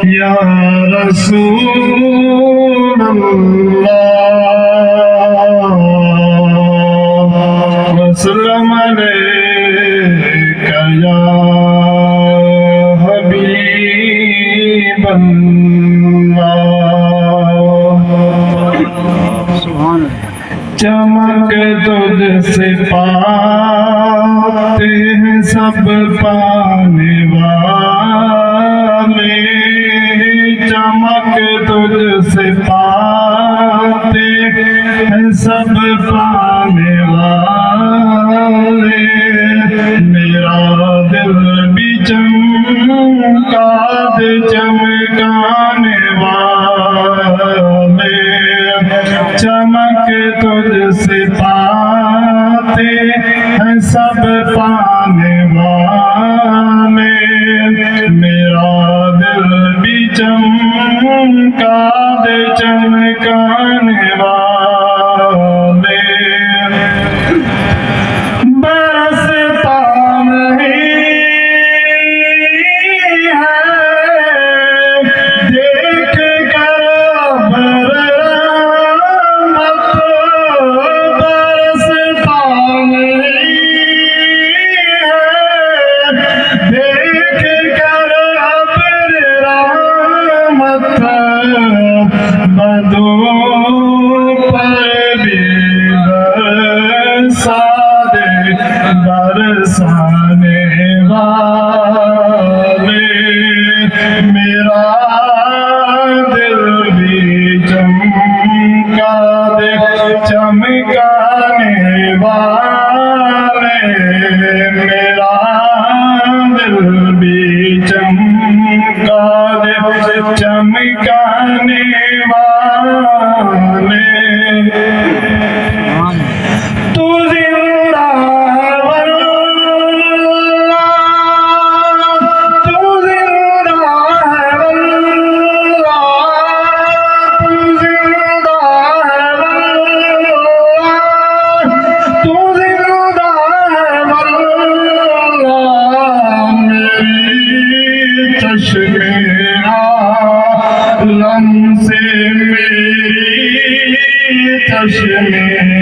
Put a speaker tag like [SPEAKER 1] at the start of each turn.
[SPEAKER 1] या रसूल अल्लाह वसल्लम अलैका या हबीब अल्लाह। चमक तुझसे पाते हैं सब पाने वाले, चमक तुझसे पाते हैं सब पाने वाले। मेरा दिल भी चमका दे चमकाने वाले, चमक तुझसे पाते हैं सब पाने वाले। मेरा दिल भी चमका दे चमकाने वाले। बरसता नहीं है देख कर बरसता नहीं है देख कर रहमत। बदों पर भी बरसा दे बरसाने वाले। मेरा दिल भी चमका दे चमकाने वाले। मेरा दिल भी चमका दे चमकाने वाले। तू जिंदा है वल्लाह, तू जिंदा है वल्लाह, तू जिंदा है वल्लाह, तू जिंदा है वल्लाह। मेरी चश्मे आलम से मेरी चश्मे